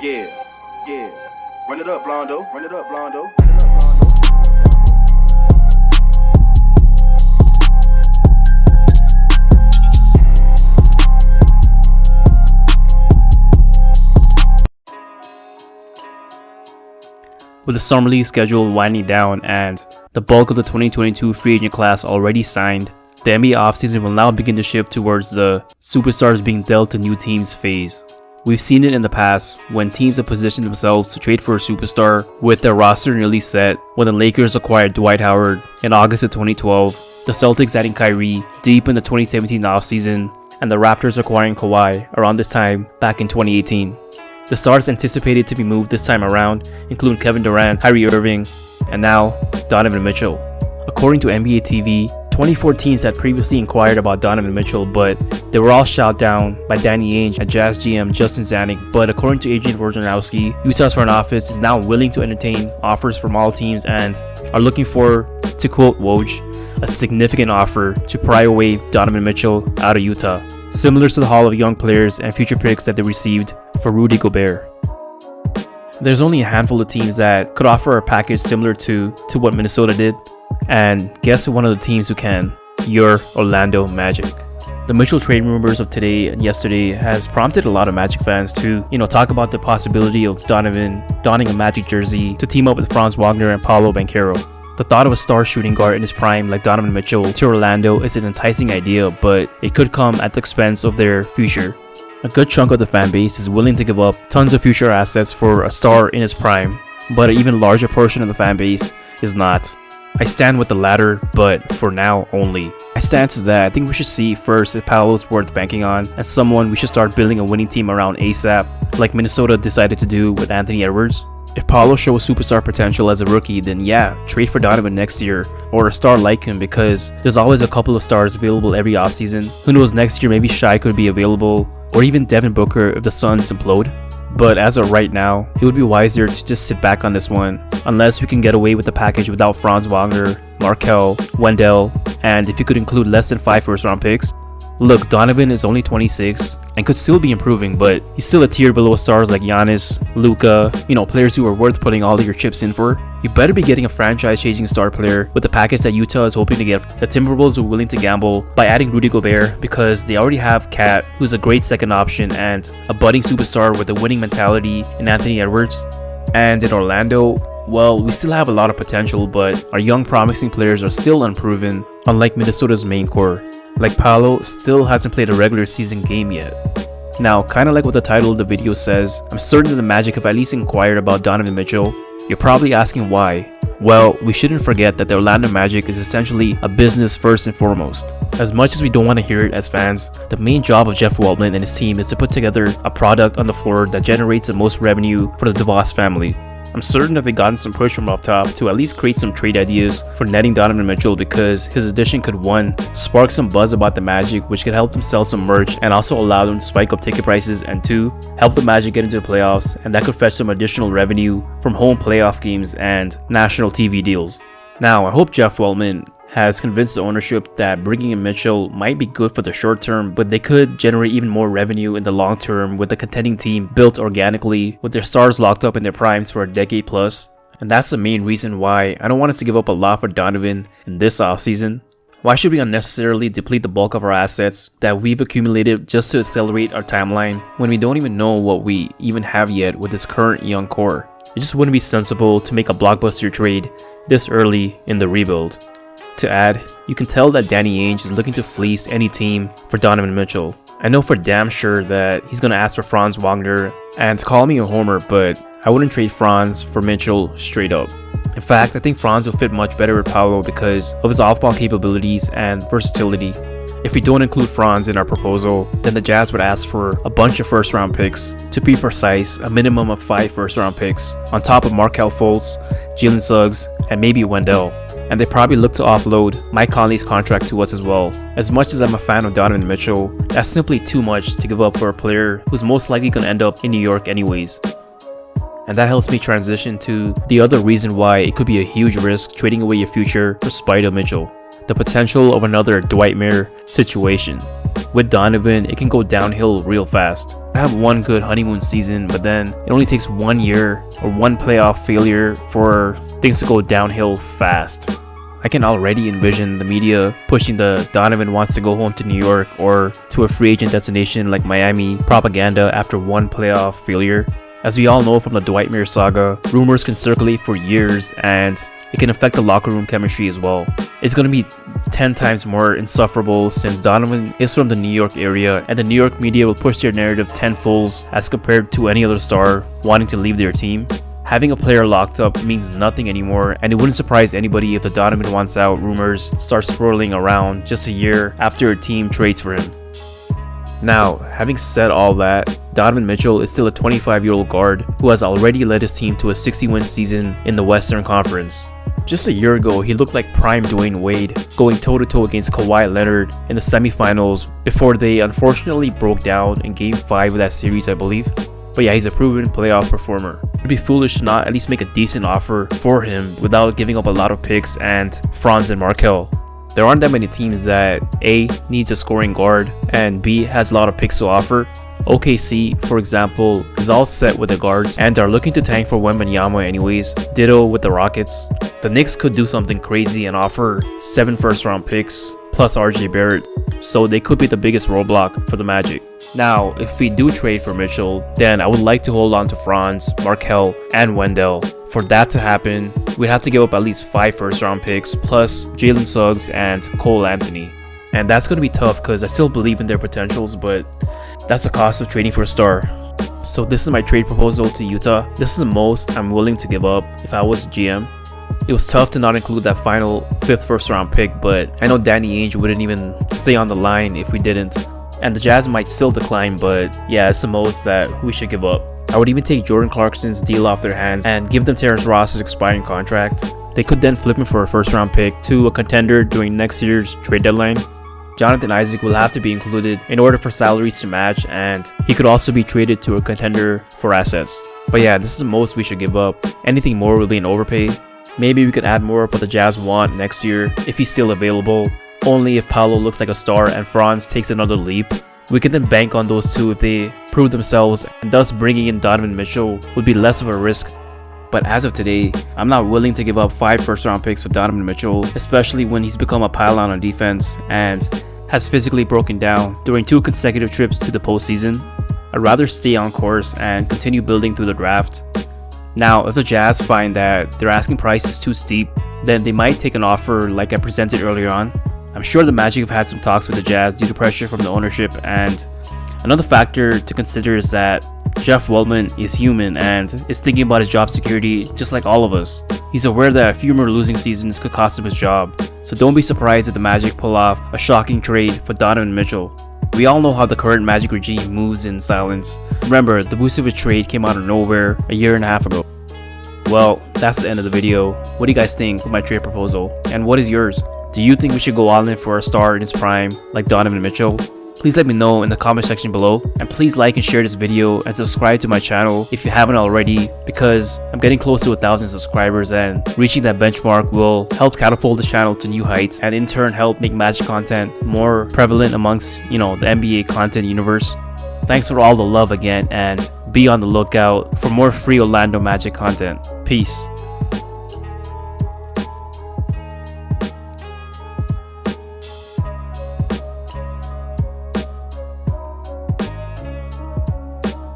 Yeah. Run it up, Blondo. Run it up, Blondo. With the summer league schedule winding down and the bulk of the 2022 free agent class already signed, the NBA offseason will now begin to shift towards the superstars being dealt to new teams phase. We've seen it in the past when teams have positioned themselves to trade for a superstar with their roster nearly set. When the Lakers acquired Dwight Howard in August of 2012, the Celtics adding Kyrie deep in the 2017 offseason, and the Raptors acquiring Kawhi around this time back in 2018. The stars anticipated to be moved this time around include Kevin Durant, Kyrie Irving, and now Donovan Mitchell. According to NBA TV, 24 teams had previously inquired about Donovan Mitchell, but they were all shot down by Danny Ainge and Jazz GM Justin Zanuck. But according to Adrian Wojnarowski, Utah's front office is now willing to entertain offers from all teams and are looking for, to quote Woj, a significant offer to pry away Donovan Mitchell out of Utah, similar to the haul of young players and future picks that they received for Rudy Gobert. There's only a handful of teams that could offer a package similar to what Minnesota did, and guess one of the teams who can? Your Orlando Magic. The Mitchell trade rumors of today and yesterday has prompted a lot of Magic fans to, talk about the possibility of Donovan donning a Magic jersey to team up with Franz Wagner and Paolo Banchero. The thought of a star shooting guard in his prime like Donovan Mitchell to Orlando is an enticing idea, but it could come at the expense of their future. A good chunk of the fan base is willing to give up tons of future assets for a star in his prime, but an even larger portion of the fan base is not. I stand with the latter, but for now only. My stance is that I think we should see first if Paolo's worth banking on as someone we should start building a winning team around ASAP, like Minnesota decided to do with Anthony Edwards. If Paolo shows superstar potential as a rookie, then yeah, trade for Donovan next year, or a star like him, because there's always a couple of stars available every offseason. Who knows, next year maybe Shai could be available, or even Devin Booker if the Suns implode. But as of right now, it would be wiser to just sit back on this one, unless we can get away with the package without Franz Wagner, Markelle, Wendell, and if you could include less than 5 first-round picks. Look, Donovan is only 26 and could still be improving, but he's still a tier below stars like Giannis, Luka, players who are worth putting all of your chips in for. You better be getting a franchise-changing star player with the package that Utah is hoping to get. The Timberwolves are willing to gamble by adding Rudy Gobert because they already have Cat, who's a great second option, and a budding superstar with a winning mentality in Anthony Edwards. And in Orlando, well, we still have a lot of potential, but our young promising players are still unproven, unlike Minnesota's main core. Like Paolo still hasn't played a regular season game yet. Now, kinda like what the title of the video says, I'm certain that the Magic have at least inquired about Donovan Mitchell. You're probably asking why. Well, we shouldn't forget that the Orlando Magic is essentially a business first and foremost. As much as we don't want to hear it as fans, the main job of Jeff Weltman and his team is to put together a product on the floor that generates the most revenue for the DeVos family. I'm certain that they've gotten some push from up top to at least create some trade ideas for netting Donovan Mitchell, because his addition could 1. Spark some buzz about the Magic, which could help them sell some merch and also allow them to spike up ticket prices, and 2. Help the Magic get into the playoffs, and that could fetch some additional revenue from home playoff games and national TV deals. Now, I hope Jeff Weltman has convinced the ownership that bringing in Mitchell might be good for the short term, but they could generate even more revenue in the long term with a contending team built organically with their stars locked up in their primes for a decade plus. And that's the main reason why I don't want us to give up a lot for Donovan in this offseason. Why should we unnecessarily deplete the bulk of our assets that we've accumulated just to accelerate our timeline when we don't even know what we even have yet with this current young core? It just wouldn't be sensible to make a blockbuster trade this early in the rebuild. To add, you can tell that Danny Ainge is looking to fleece any team for Donovan Mitchell. I know for damn sure that he's going to ask for Franz Wagner, and call me a homer, but I wouldn't trade Franz for Mitchell straight up. In fact, I think Franz will fit much better with Paolo because of his off-ball capabilities and versatility. If we don't include Franz in our proposal, then the Jazz would ask for a bunch of first-round picks. To be precise, a minimum of 5 first-round picks, on top of Markelle Fultz, Jalen Suggs, and maybe Wendell. And they probably look to offload Mike Conley's contract to us as well. As much as I'm a fan of Donovan Mitchell, that's simply too much to give up for a player who's most likely going to end up in New York anyways. And that helps me transition to the other reason why it could be a huge risk trading away your future for Spider Mitchell. The potential of another Dwightmare situation. With Donovan, it can go downhill real fast. I have one good honeymoon season, but then it only takes 1 year or one playoff failure for things to go downhill fast. I can already envision the media pushing the Donovan wants to go home to New York or to a free agent destination like Miami propaganda after one playoff failure. As we all know from the Dwightmare saga, rumors can circulate for years and it can affect the locker room chemistry as well. It's going to be 10 times more insufferable since Donovan is from the New York area and the New York media will push their narrative tenfold as compared to any other star wanting to leave their team. Having a player locked up means nothing anymore, and it wouldn't surprise anybody if the Donovan wants out rumors start swirling around just a year after a team trades for him. Now, having said all that, Donovan Mitchell is still a 25-year-old guard who has already led his team to a 60-win season in the Western Conference. Just a year ago, he looked like prime Dwayne Wade, going toe-to-toe against Kawhi Leonard in the semifinals before they unfortunately broke down in Game 5 of that series, I believe. But yeah, he's a proven playoff performer. It'd be foolish to not at least make a decent offer for him without giving up a lot of picks and Franz and Markelle. There aren't that many teams that A, needs a scoring guard, and B, has a lot of picks to offer. OKC, for example, is all set with the guards and are looking to tank for Wembanyama anyways. Ditto with the Rockets. The Knicks could do something crazy and offer 7 first-round picks plus RJ Barrett, so they could be the biggest roadblock for the Magic. Now, if we do trade for Mitchell, then I would like to hold on to Franz, Markelle, and Wendell. For that to happen, we'd have to give up at least 5 first-round picks plus Jalen Suggs and Cole Anthony. And that's going to be tough because I still believe in their potentials, but that's the cost of trading for a star. So this is my trade proposal to Utah. This is the most I'm willing to give up if I was GM. It was tough to not include that final 5th first-round pick, but I know Danny Ainge wouldn't even stay on the line if we didn't. And the Jazz might still decline, but yeah, it's the most that we should give up. I would even take Jordan Clarkson's deal off their hands and give them Terrence Ross's expiring contract. They could then flip him for a first-round pick to a contender during next year's trade deadline. Jonathan Isaac will have to be included in order for salaries to match, and he could also be traded to a contender for assets. But yeah, this is the most we should give up. Anything more will be an overpay. Maybe we could add more of what the Jazz want next year if he's still available. Only if Paolo looks like a star and Franz takes another leap. We can then bank on those two if they prove themselves, and thus bringing in Donovan Mitchell would be less of a risk. But as of today, I'm not willing to give up 5 first-round picks for Donovan Mitchell, especially when he's become a pylon on defense and has physically broken down during 2 consecutive trips to the postseason. I'd rather stay on course and continue building through the draft. Now, if the Jazz find that their asking price is too steep, then they might take an offer like I presented earlier on. I'm sure the Magic have had some talks with the Jazz due to pressure from the ownership, and another factor to consider is that Jeff Weltman is human and is thinking about his job security just like all of us. He's aware that a few more losing seasons could cost him his job, so don't be surprised if the Magic pull off a shocking trade for Donovan Mitchell. We all know how the current Magic regime moves in silence. Remember, the Vucevic trade came out of nowhere a year and a half ago. Well, that's the end of the video. What do you guys think of my trade proposal? And what is yours? Do you think we should go all in for a star in his prime like Donovan Mitchell? Please let me know in the comment section below, and please like and share this video and subscribe to my channel if you haven't already, because I'm getting close to 1,000 subscribers and reaching that benchmark will help catapult the channel to new heights and in turn help make Magic content more prevalent amongst, the NBA content universe. Thanks for all the love again, and be on the lookout for more free Orlando Magic content. Peace.